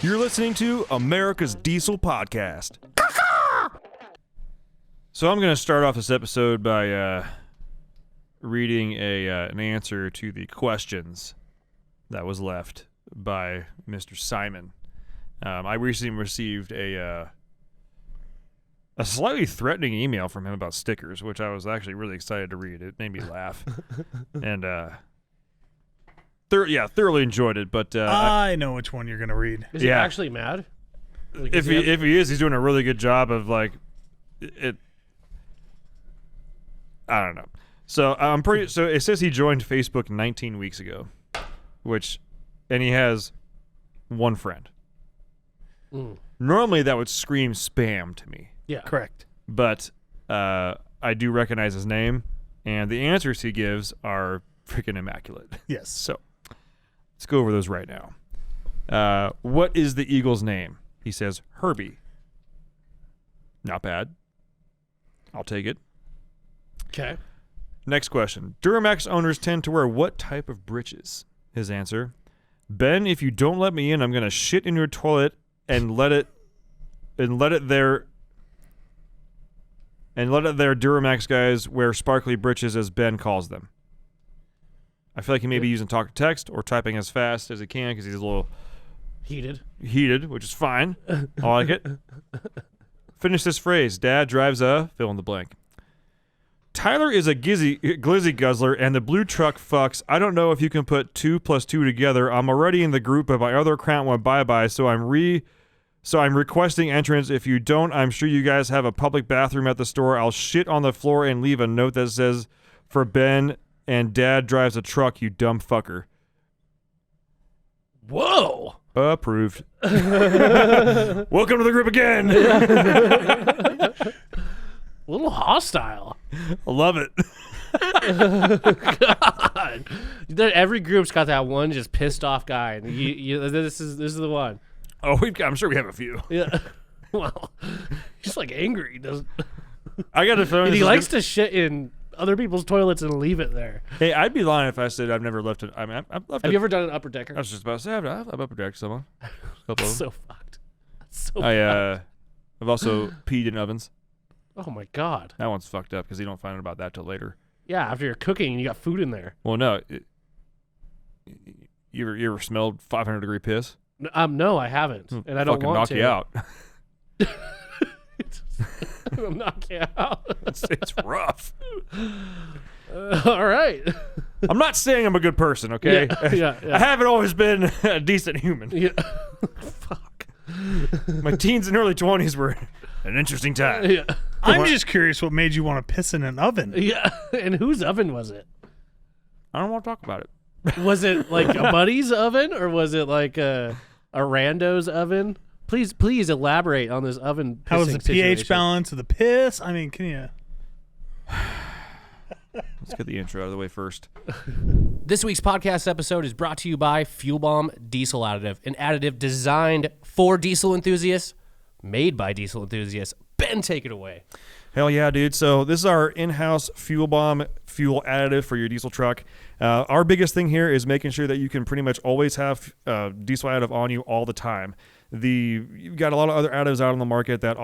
You're listening to America's Diesel Podcast. So I'm going to start off this episode by reading an answer to the questions that was left by Mr. Simon. I recently received a slightly threatening email from him about stickers, which I was actually really excited to read. It made me laugh. And thoroughly enjoyed it. But I know which one you're going to read. Is he actually mad? Like, if he is, he's doing a really good job of it. I don't know. So So it says he joined Facebook 19 weeks ago, and he has one friend. Normally that would scream spam to me. Yeah, correct. But I do recognize his name, and the answers he gives are freaking immaculate. Yes. So let's go over those right now. What is the eagle's name? He says Herbie. Not bad. I'll take it. Okay. Next question. Duramax owners tend to wear what type of breeches? His answer: Ben, if you don't let me in, I'm gonna shit in your toilet and let it there Duramax guys wear sparkly breeches, as Ben calls them. I feel like he may be using talk to text or typing as fast as he can because he's a little heated, which is fine. I like it. Finish this phrase. Dad drives a fill in the blank. Tyler is a glizzy guzzler, and the blue truck fucks. I don't know if you can put 2 + 2 together. I'm already in the group, but my other account went bye-bye, so I'm requesting entrance. If you don't, I'm sure you guys have a public bathroom at the store. I'll shit on the floor and leave a note that says, for Ben and Dad drives a truck, you dumb fucker. Whoa. Approved. Welcome to the group again. A little hostile. I love it. God. Every group's got that one just pissed off guy. And this is the one. Oh, I'm sure we have a few. Yeah. Well, he's like angry. I got a feeling he likes to shit in other people's toilets and leave it there. Hey, I'd be lying if I said I've never left it. I mean, I've left. Have you ever done an upper decker? I was just about to say I've upper decked someone. A couple of them. So fucked. So I've also peed in ovens. Oh my God. That one's fucked up because you don't find out about that till later. Yeah, after you're cooking and you got food in there. Well, no. You ever smelled 500-degree piss? No, I haven't, and I don't Fucking want knock to. you out. It'll knock you out. It's rough. All right. I'm not saying I'm a good person, okay? Yeah. I haven't always been a decent human. Yeah. Fuck. My teens and early 20s were an interesting time. Yeah. I'm just curious what made you want to piss in an oven. Yeah. And whose oven was it? I don't want to talk about it. Was it like a buddy's oven, or was it like a rando's oven? Please elaborate on this oven. How was the situation. pH balance of the piss? I mean, can you? Let's get the intro out of the way first. This week's podcast episode is brought to you by Fuel Bomb Diesel Additive, an additive designed for diesel enthusiasts, made by diesel enthusiasts. Ben, take it away. Hell yeah, dude. So this is our in-house Fuel Bomb fuel additive for your diesel truck. Our biggest thing here is making sure that you can pretty much always have diesel additive on you all the time. You've got a lot of other additives out on the market that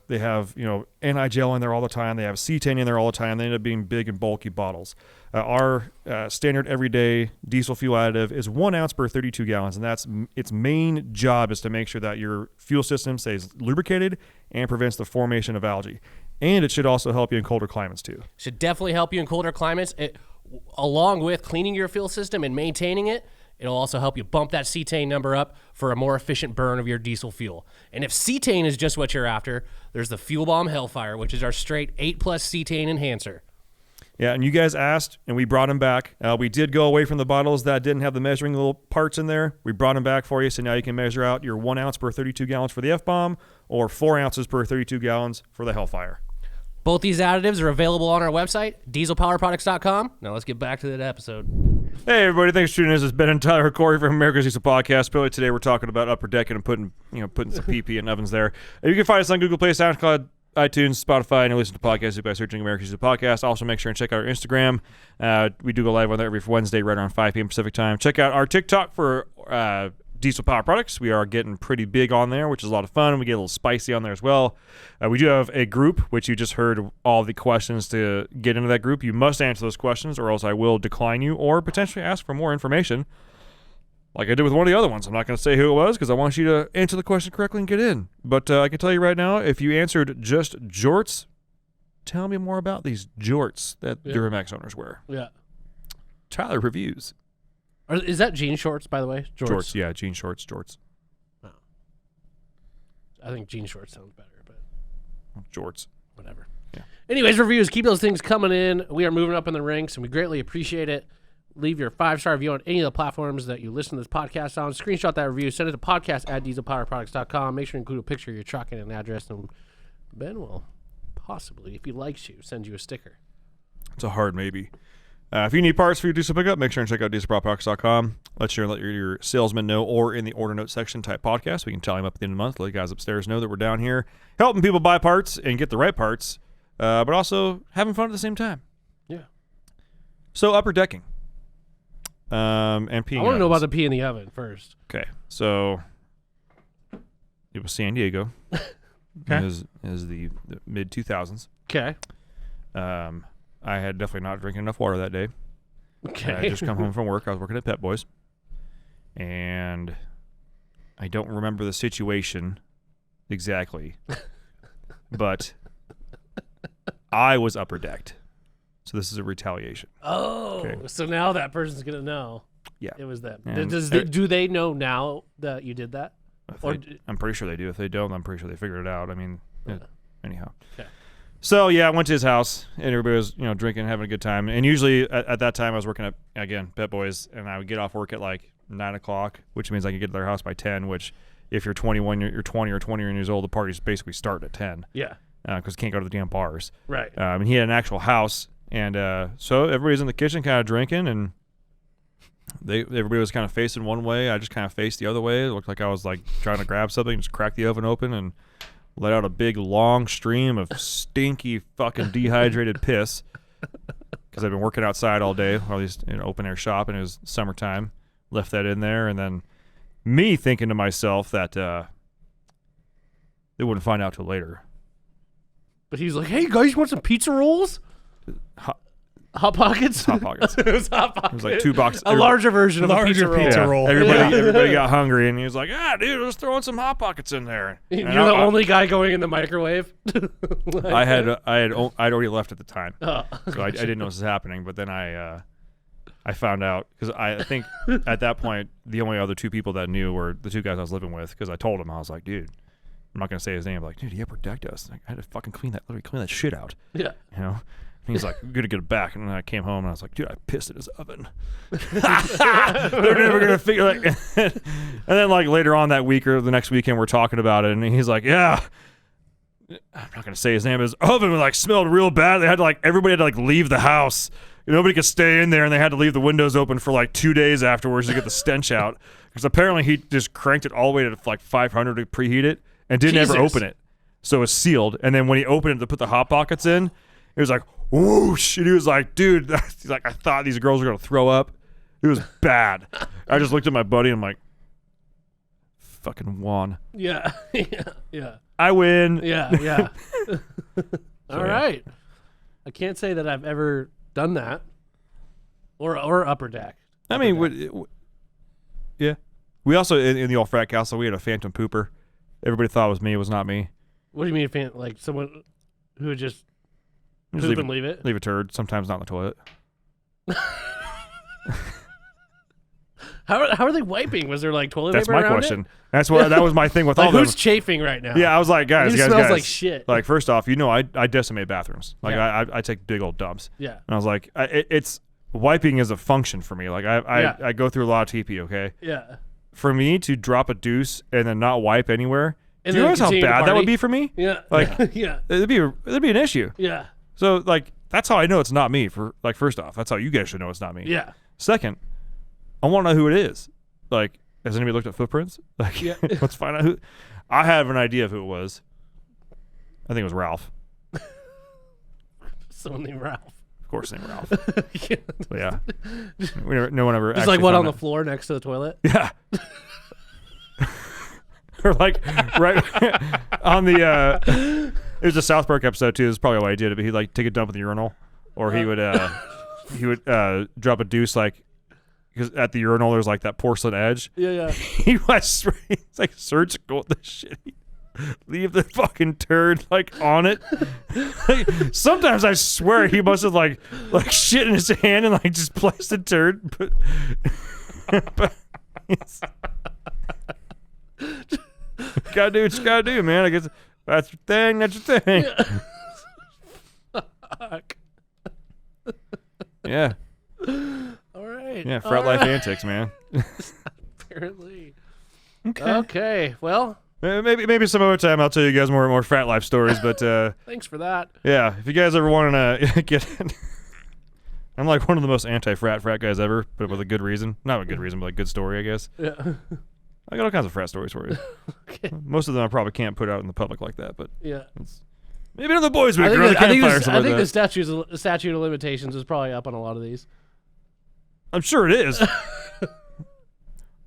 they have, anti-gel in there all the time. They have cetane in there all the time. They end up being big and bulky bottles. Our standard everyday diesel fuel additive is 1 ounce per 32 gallons, and that's its main job is to make sure that your fuel system stays lubricated and prevents the formation of algae. And it should also help you in colder climates too. Should definitely help you in colder climates. Along with cleaning your fuel system and maintaining it, it'll also help you bump that cetane number up for a more efficient burn of your diesel fuel. And if cetane is just what you're after, there's the Fuel Bomb Hellfire, which is our straight 8+ cetane enhancer. Yeah, and you guys asked, and we brought them back. We did go away from the bottles that didn't have the measuring little parts in there. We brought them back for you, so now you can measure out your 1 ounce per 32 gallons for the F-Bomb or 4 ounces per 32 gallons for the Hellfire. Both these additives are available on our website, dieselpowerproducts.com. Now let's get back to that episode. Hey everybody, thanks for tuning in. This is Ben and Tyler Corey from America's Diesel Podcast. Really today we're talking about upper decking and putting some PP in ovens there. You can find us on Google Play, SoundCloud, iTunes, Spotify, and you listen to podcasts by searching America's Diesel Podcast. Also make sure and check out our Instagram. We do go live on there every Wednesday right around 5 p.m. Pacific time. Check out our TikTok for Diesel Power Products. We are getting pretty big on there, which is a lot of fun. We get a little spicy on there as well. We do have a group, which you just heard all the questions to get into that group. You must answer those questions, or else I will decline you or potentially ask for more information, like I did with one of the other ones. I'm not going to say who it was because I want you to answer the question correctly and get in. But I can tell you right now, if you answered just jorts, tell me more about these jorts that Duramax owners wear. Yeah. Tyler reviews. Is that jean shorts, by the way? Jorts, yeah, jean shorts, jorts. Oh. I think jean shorts sounds better, but jorts. Whatever. Yeah. Anyways, reviews. Keep those things coming in. We are moving up in the ranks, and we greatly appreciate it. Leave your 5-star review on any of the platforms that you listen to this podcast on. Screenshot that review. Send it to podcast@dieselpowerproducts.com. Make sure to include a picture of your truck and an address, and Ben will possibly, if he likes you, send you a sticker. It's a hard maybe. If you need parts for your diesel pickup, make sure and check out dieselpowerproducts.com. Let your salesman know, or in the order note section, type podcast. We can tally them up at the end of the month. Let the guys upstairs know that we're down here helping people buy parts and get the right parts, but also having fun at the same time. Yeah. So upper decking. And peeing. I want to know about the pee in the oven first. Okay, so it was San Diego. Okay. It was the mid 2000s. Okay. I had definitely not drinking enough water that day. Okay. I had just come home from work. I was working at Pet Boys, and I don't remember the situation exactly, but I was upper decked. So this is a retaliation. Oh, okay. So now that person's gonna know. Yeah, it was them. And Do they know now that you did that? I'm pretty sure they do. If they don't, I'm pretty sure they figured it out. I mean, anyhow. Okay. So yeah, I went to his house, and everybody was drinking, having a good time. And usually at that time, I was working at Pet Boys, and I would get off work at like 9 o'clock, which means I could get to their house by 10. Which, if you're 21, you're 20 or 21 years old, the parties basically start at 10. Yeah. Because you can't go to the damn bars. Right. And he had an actual house. And so everybody's in the kitchen kind of drinking, and everybody was kind of facing one way. I just kind of faced the other way. It looked like I was like trying to grab something, just crack the oven open and let out a big long stream of stinky fucking dehydrated piss because I've been working outside all day, or at least in an open air shop, and it was summertime. Left that in there, and then me thinking to myself that they wouldn't find out till later. But he's like, "Hey guys, you want some pizza rolls?" Hot Pockets? Hot Pockets. It was Hot Pockets. It was like 2 boxes. A larger version of a pizza roll. Everybody got hungry, and he was like, dude, let's throw in some Hot Pockets in there. You're the only guy going in the microwave? I'd already left at the time. Oh, so I didn't know this was happening, but then I found out, because I think at that point, the only other 2 people that knew were the 2 guys I was living with, because I told him, I was like, dude, I'm not going to say his name. I'm like, dude, he upper decked us. Like, I had to fucking clean that shit out. Yeah. And he's like, I'm going to get it back. And then I came home, and I was like, dude, I pissed in his oven. They're never going to figure it. And then, like, later on that week or the next weekend, we're talking about it, and he's like, yeah. I'm not going to say his name. His oven was, like, smelled real bad. They had to, like, everybody had to, like, leave the house. Nobody could stay in there, and they had to leave the windows open for, like, 2 days afterwards to get the stench out. Because apparently he just cranked it all the way to, like, 500 to preheat it and didn't ever open it. So it was sealed. And then when he opened it to put the Hot Pockets in, it was like, whoosh. And he was like, dude, he's like, I thought these girls were going to throw up. It was bad. I just looked at my buddy, and I'm like, fucking won. Yeah. Yeah. I win. Yeah. All right. I can't say that I've ever done that or upper deck. I mean, yeah. We also, in the old frat castle, we had a phantom pooper. Everybody thought it was me. It was not me. What do you mean, like someone who would just poop and leave it? Leave a turd, sometimes not in the toilet. How are they wiping? Was there like toilet That's paper my around question. It? That was my thing with like all of them. Who's chafing right now? Yeah, I was like, guys, it guys, smells guys. like shit. Like, first off, I decimate bathrooms. Like, Yeah. I take big old dumps. Yeah. And I was like, it's wiping is a function for me. Like, I go through a lot of TP. Okay. Yeah. For me to drop a deuce and then not wipe anywhere, And do you realize how bad that would be for me? Yeah. Like, yeah. it'd be an issue. Yeah. So, like, that's how I know it's not me. First off, that's how you guys should know it's not me. Yeah. Second, I want to know who it is. Like, has anybody looked at footprints? Like, yeah. Let's find out who. I have an idea of who it was. I think it was Ralph. Someone named Ralph. Of course, named Ralph. Yeah. But yeah. No one ever. Just like what on the floor next to the toilet? Yeah. or like right on the. It was a South Park episode too. This is probably why he did it. But he'd like take a dump in the urinal, or he would drop a deuce like. Because at the urinal there's like that porcelain edge. Yeah. He was it's like surgical with the shit. Leave the fucking turd like on it. Like, sometimes I swear he must have like shit in his hand and like just placed the turd. But gotta do what you gotta do, man. I guess that's your thing. That's your thing. Fuck. Yeah. All right. Yeah, frat life antics, man. Apparently. Okay. Well, maybe some other time I'll tell you guys more frat life stories, but thanks for that. yeah, if you guys ever want to get I'm like one of the most anti-frat guys ever, but with a good reason. Not a good reason, but a good story, I guess. Yeah. I got all kinds of frat stories for you. Okay. Most of them I probably can't put out in the public like that, but Yeah. maybe another boys' week I or another think, campfire or something I think like that. the statute of limitations is probably up on a lot of these. I'm sure it is.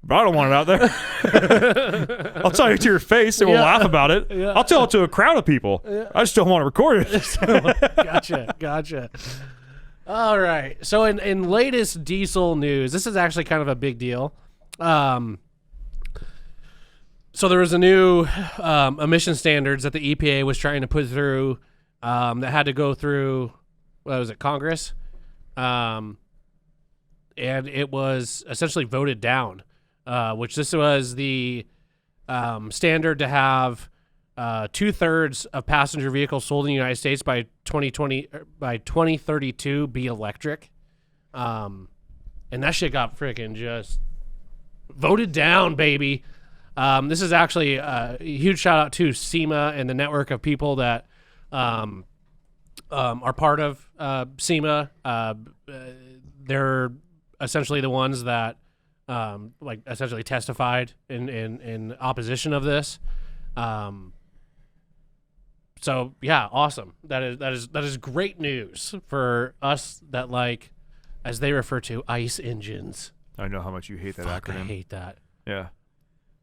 But I don't want it out there. I'll tell you to your face and we'll laugh about it. Yeah. I'll tell it to a crowd of people. Yeah. I just don't want to record it. Gotcha. All right. So in latest diesel news, this is actually kind of a big deal. So there was a new emission standards that the EPA was trying to put through that had to go through, what was it, Congress? And it was essentially voted down, which this was the standard to have 2/3 of passenger vehicles sold in the United States by 2032 be electric. And that shit got freaking just voted down, baby. This is actually a huge shout out to Sema and the network of people that are part of Sema. They're essentially the ones that like essentially testified in opposition of this. So yeah, awesome. That is great news for us that, like, as they refer to, ICE engines. I know how much you hate that Fuck, acronym. I hate that. Yeah.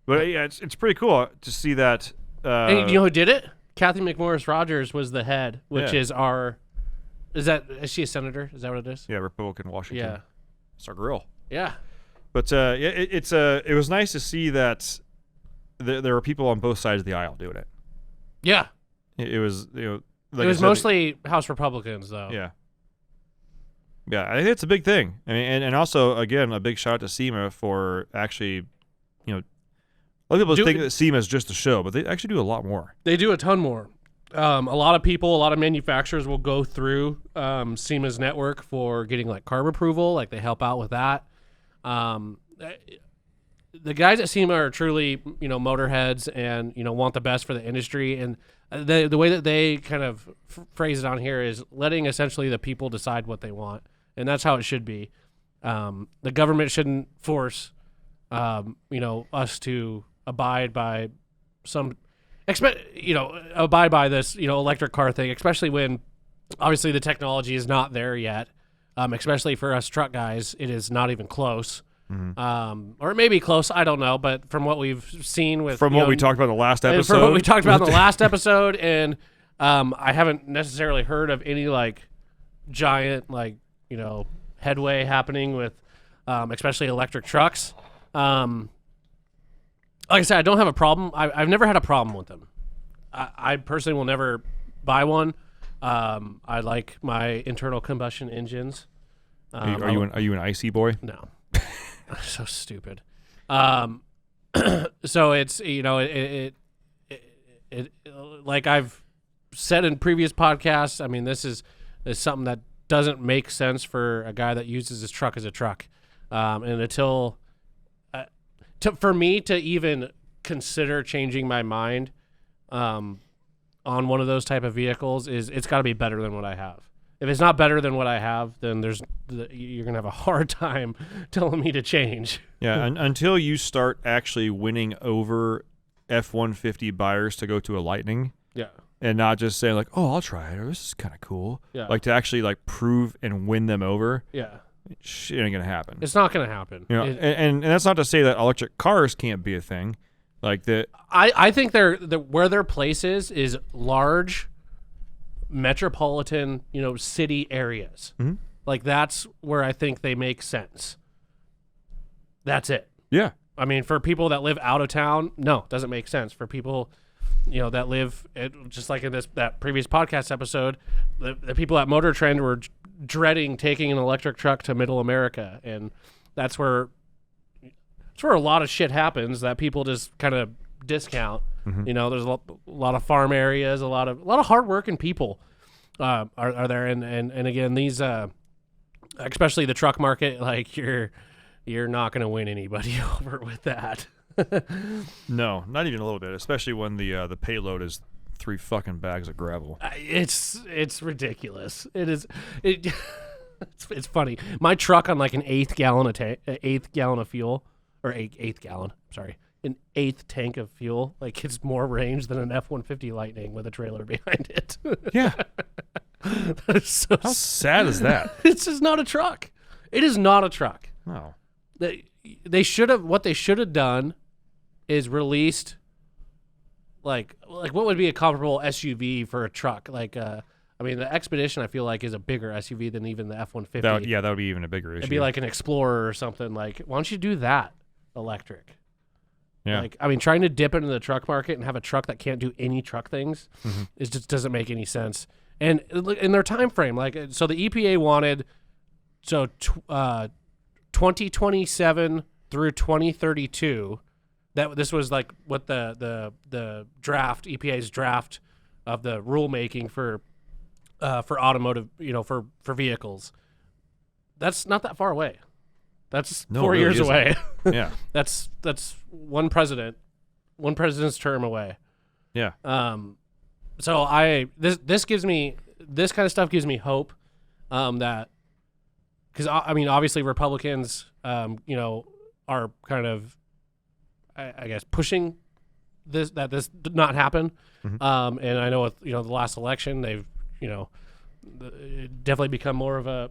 But yeah, it's pretty cool to see that. And you know who did it? Kathy McMorris Rogers was the head, which Yeah. is she a senator? Is that what it is? Yeah, Republican Washington. Yeah. It's our girl. Yeah. But yeah, it was nice to see that there were people on both sides of the aisle doing it. Yeah. It was, like It was I said, Mostly House Republicans, though. Yeah. Yeah, I think it's a big thing. I mean, and also, again, a big shout out to SEMA for actually, a lot of people think that SEMA is just a show, but they actually do a lot more. They do a ton more. A lot of people, a lot of manufacturers will go through SEMA's network for getting like CARB approval. Like, they help out with that. The guys at SEMA are truly, motorheads and, want the best for the industry. And the way that they kind of phrase it on here is letting essentially the people decide what they want. And that's how it should be. The government shouldn't force, us to abide by abide by this, electric car thing, especially when obviously the technology is not there yet. Especially for us truck guys, it is not even close. Mm-hmm. Or it may be close, I don't know, but from what we've seen with what we talked about in the last episode, from what we talked about in the last episode, and I haven't necessarily heard of any like giant headway happening with especially electric trucks. Like I said, I don't have a problem. I've never had a problem with them. I personally will never buy one. I like my internal combustion engines. Are you an icy boy? No. So stupid. So it's, it like I've said in previous podcasts, I mean, this is something that doesn't make sense for a guy that uses his truck as a truck. And until, for me to even consider changing my mind, on one of those type of vehicles it's got to be better than what I have. If it's not better than what I have, then you're gonna have a hard time telling me to change. Yeah, until you start actually winning over F-150 buyers to go to a Lightning. Yeah. And not just saying like, oh, I'll try it, or this is kind of cool. Yeah. Like to actually like prove and win them over. Yeah. Shit ain't gonna happen. It's not gonna happen. And that's not to say that electric cars can't be a thing. Like the I think where their place is large metropolitan, city areas. Mm-hmm. Like that's where I think they make sense. That's it. yeah. I mean, for people that live out of town, no, it doesn't make sense. For people, that live just like in that previous podcast episode, the people at Motor Trend were dreading taking an electric truck to Middle America, and that's where a lot of shit happens that people just kind of discount. Mm-hmm. There's a lot of farm areas, a lot of hardworking people are there, and again, these especially the truck market, like you're not going to win anybody over with that. No, not even a little bit, especially when the payload is 3 fucking bags of gravel. It's ridiculous. It's funny. My truck on like an eighth gallon of fuel, or eighth gallon. Sorry, an eighth tank of fuel. Like it's more range than an F-150 Lightning with a trailer behind it. Yeah. That is so How sad is that? It's just not a truck. It is not a truck. No. They should have. What they should have done is released like what would be a comparable SUV for a truck. Like I mean, the Expedition I feel like is a bigger SUV than even the F-150. That would be even a bigger issue. It'd be like an Explorer or something. Like, why don't you do that electric? Yeah. Like, I mean, trying to dip into the truck market and have a truck that can't do any truck things it just doesn't make any sense. And in their time frame, like, so the EPA wanted 2027 through 2032. That this was like what the draft, EPA's draft of the rulemaking for automotive, for vehicles. That's not that far away. That's 4 years away. Yeah. That's one president's term away. Yeah. So this gives me, this kind of stuff gives me hope, that, because I mean, obviously Republicans, are kind of, I guess, pushing this did not happen. Mm-hmm. And I know with the last election they've definitely become more of a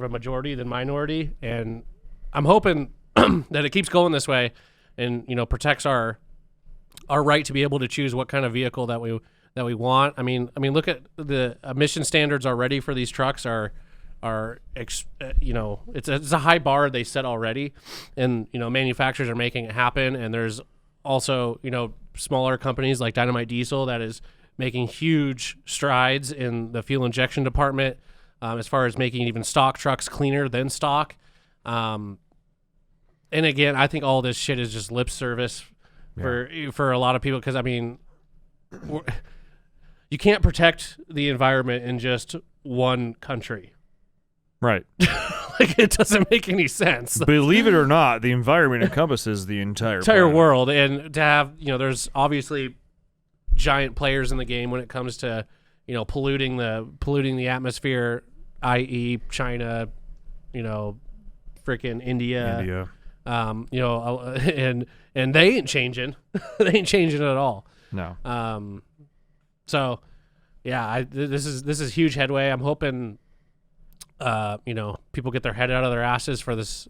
majority than minority, and I'm hoping that it keeps going this way, and protects our right to be able to choose what kind of vehicle that we want. I mean, look at the emission standards already for these trucks it's a high bar they set already, and manufacturers are making it happen, and there's also smaller companies like Dynamite Diesel that is making huge strides in the fuel injection department, as far as making even stock trucks cleaner than stock. And again, I think all this shit is just lip service for a lot of people, because I mean, you can't protect the environment in just one country. Right. Like, it doesn't make any sense. Believe it or not, the environment encompasses the entire world, and to have there's obviously giant players in the game when it comes to polluting the atmosphere, i.e. China, freaking India. And they ain't changing. They ain't changing at all. No. So yeah, this is huge headway. I'm hoping people get their head out of their asses for this,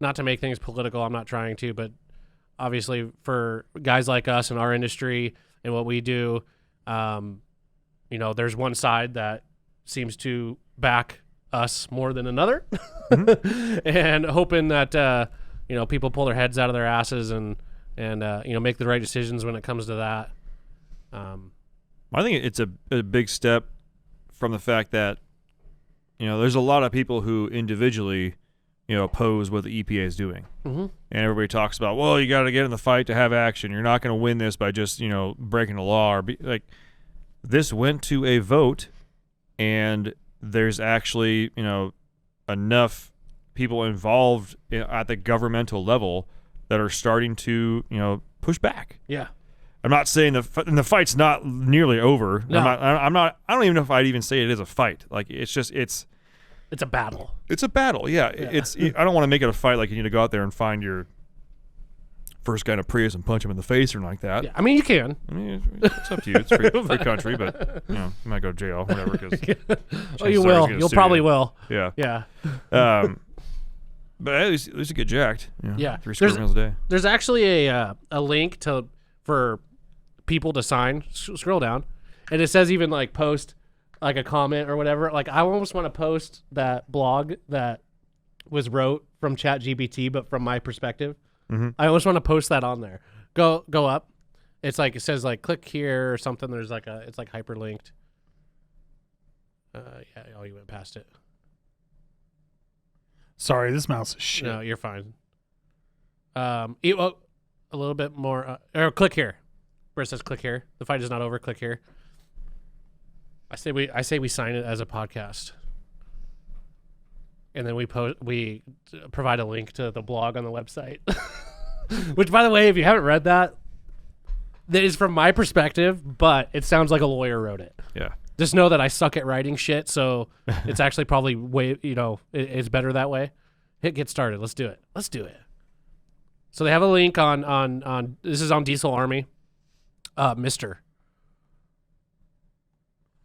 not to make things political. I'm not trying to, but obviously for guys like us in our industry and what we do, there's one side that seems to back us more than another, and hoping that, people pull their heads out of their asses and make the right decisions when it comes to that. I think it's a big step from the fact that, there's a lot of people who individually, oppose what the EPA is doing. Mm-hmm. And everybody talks about, well, you got to get in the fight to have action. You're not going to win this by just, breaking the law. Or this went to a vote, and there's actually, enough people involved at the governmental level that are starting to, push back. Yeah. I'm not saying the fight's not nearly over. No. I don't even know if I'd even say it is a fight. Like, it's a battle. It's a battle. Yeah. I don't want to make it a fight. Like, you need to go out there and find your first guy in a Prius and punch him in the face or like that. Yeah, I mean, you can. I mean, it's up to you. It's free country, but you might go to jail, whatever. Cause you will. You'll probably will. Yeah. Yeah. But at least you get jacked. You know, Yeah. 3 square meals a day. There's actually a link for people to sign. Scroll down, and it says even like post like a comment or whatever. Like I almost want to post that blog that was wrote from ChatGPT, but from my perspective. Mm-hmm. I almost want to post that on there. Go up. It's like it says like click here or something. There's like it's like hyperlinked. Yeah. Oh, you went past it. Sorry, this mouse is shit. No, you're fine. A little bit more. Or click here, where it says click here. The fight is not over. Click here. I say we sign it as a podcast, and then we provide a link to the blog on the website. Which, by the way, if you haven't read that is from my perspective, but it sounds like a lawyer wrote it. Yeah. Just know that I suck at writing shit, so it's actually probably way, it's better that way. Hit get started. Let's do it. So they have a link on this is on Diesel Army. Mr.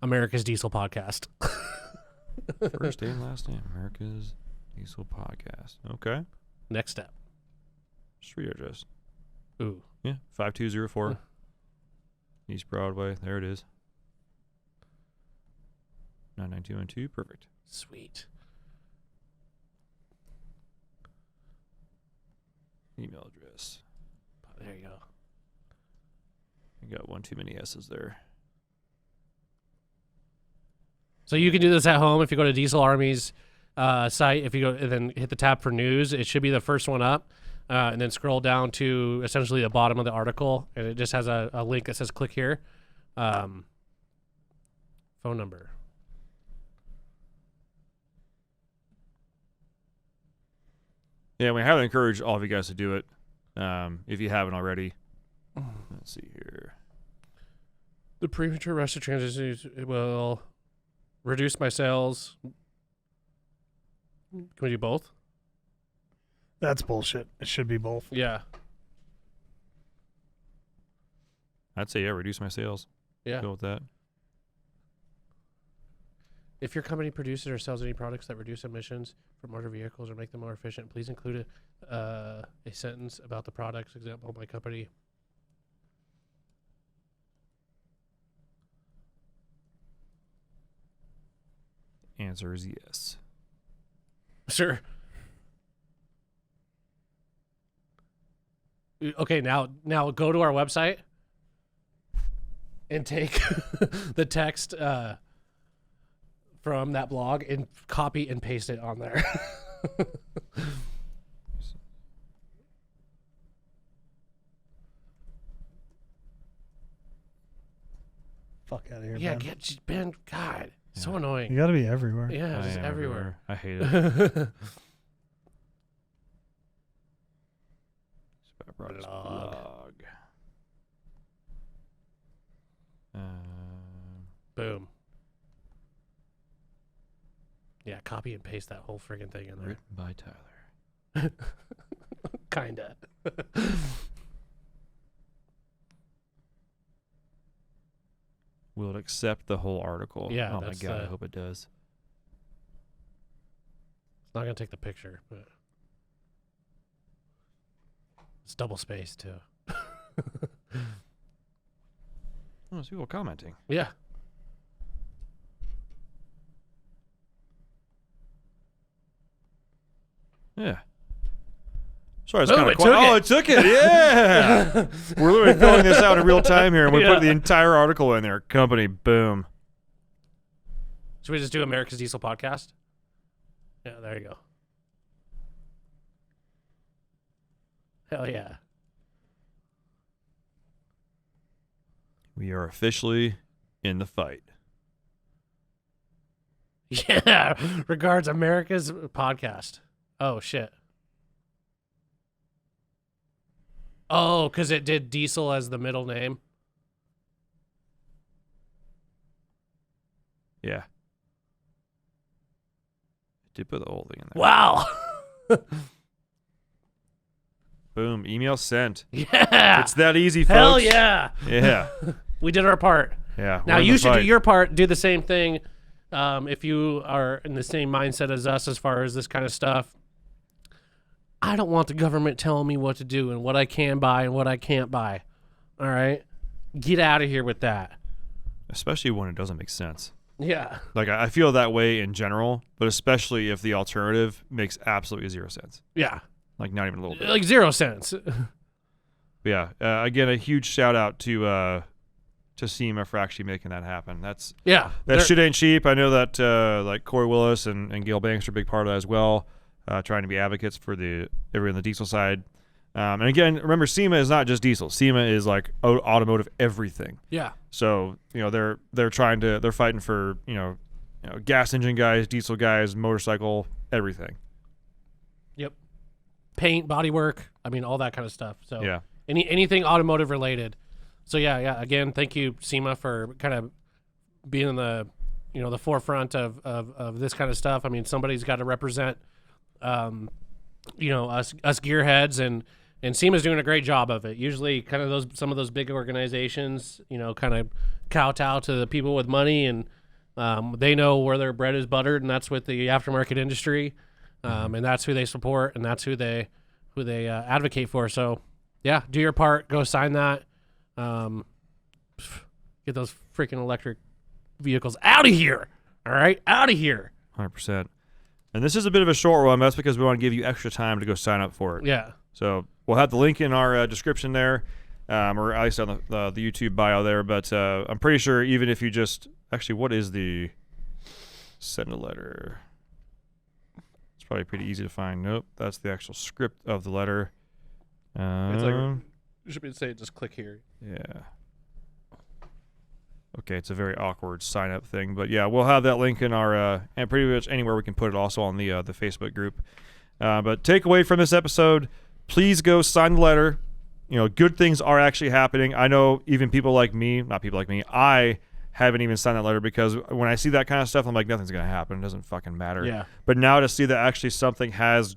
America's Diesel Podcast. First name, last name, America's Diesel Podcast. Okay. Next step. Street address. Ooh. Yeah, 5204 East Broadway. There it is. 99212. Perfect. Sweet. Email address. There you go. You got one too many S's there. So you can do this at home if you go to Diesel Army's site. If you go and then hit the tab for news, it should be the first one up. And then scroll down to essentially the bottom of the article, and it just has a link that says click here. Phone number. Yeah, we highly encourage all of you guys to do it if you haven't already. Let's see here. The premature rush to transition will reduce my sales. Can we do both? That's bullshit. It should be both. Yeah. I'd say, yeah, reduce my sales. Yeah. Go with that. If your company produces or sells any products that reduce emissions from motor vehicles or make them more efficient, please include a sentence about the products. Example, my company. Answer is yes. Sure. Okay, now go to our website and take the text from that blog and copy and paste it on there. Fuck out of here, Yeah, Ben. Ben. God, so You annoying. gotta be everywhere. Yeah, I just am everywhere. I hate it. Blog. Boom. Yeah, copy and paste that whole friggin' thing in there. Written by Tyler. Kinda. Will it accept the whole article? Yeah, Oh my that's, god, I hope it does. It's not gonna take the picture, but it's double spaced too. Oh, there's people commenting. Yeah. Yeah. Sorry, it's Boom, kind it of took quiet. Oh, it. it took it. Yeah. We're literally filling this out in real time here, and we Yeah. put the entire article in there. Company, boom. Should we just do America's Diesel Podcast? Yeah, there you go. Hell yeah. We are officially in the fight. Yeah. Regards, America's Podcast. Oh, shit. Oh, because it did Diesel as the middle name. Yeah. Did put the whole thing in there. Wow. Boom. Email sent. Yeah. It's that easy, folks. Hell yeah. Yeah. We did our part. Yeah. Now we're in you the should do fight. your part. Do the same thing. If you are in the same mindset as us as far as this kind of stuff, I don't want the government telling me what to do and what I can buy and what I can't buy. All right? Get out of here with that. Especially when it doesn't make sense. Yeah. Like, I feel that way in general, but especially if the alternative makes absolutely zero sense. Yeah. Like, not even a little bit. Like 0 cents. But yeah. Again, a huge shout out to Sema for actually making that happen. That shit ain't cheap. I know that like Corey Willis and Gail Banks are a big part of that as well, trying to be advocates for everyone on the diesel side. And again, remember, Sema is not just diesel. Sema is like automotive everything. Yeah. So they're fighting for gas engine guys, diesel guys, motorcycle, everything. Yep. Paint, bodywork. I mean, all that kind of stuff. So yeah. Anything automotive related. So yeah. Again, thank you, Sema, for kind of being in the the forefront of this kind of stuff. I mean, somebody's got to represent us gearheads, and Sema's doing a great job of it. Usually, kind of some of those big organizations, kind of kowtow to the people with money, and they know where their bread is buttered, and that's with the aftermarket industry, and that's who they support, and that's who they advocate for. So, yeah, do your part. Go sign that. Get those freaking electric vehicles out of here. All right, out of here. 100%. And this is a bit of a short one. That's because we want to give you extra time to go sign up for it. Yeah. So we'll have the link in our description there, or at least on the YouTube bio there. But I'm pretty sure even if you just actually, what is the send a letter? It's probably pretty easy to find. Nope, that's the actual script of the letter. It's like you should be saying just click here. Yeah. Okay, it's a very awkward sign up thing, but yeah, we'll have that link in our and pretty much anywhere we can put it. Also on the Facebook group. But takeaway from this episode: please go sign the letter. Good things are actually happening. I know even people like me, not people like me, I haven't even signed that letter because when I see that kind of stuff, I'm like, nothing's gonna happen. It doesn't fucking matter. Yeah. But now to see that actually something has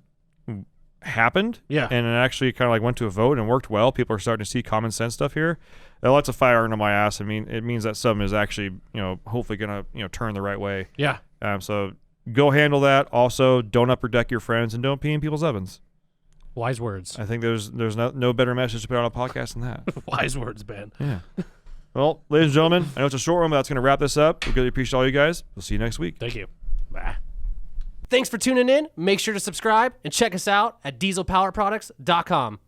happened, yeah, and it actually kind of like went to a vote and worked well. People are starting to see common sense stuff here. That lets a fire under my ass. I mean, it means that something is actually, hopefully gonna, turn the right way. Yeah. So go handle that. Also, don't upper deck your friends and don't pee in people's ovens. Wise words. I think there's no better message to put on a podcast than that. Wise words, Ben. Yeah. Well, ladies and gentlemen, I know it's a short one, but that's gonna wrap this up. We really appreciate all you guys. We'll see you next week. Thank you. Bye. Thanks for tuning in. Make sure to subscribe and check us out at dieselpowerproducts.com.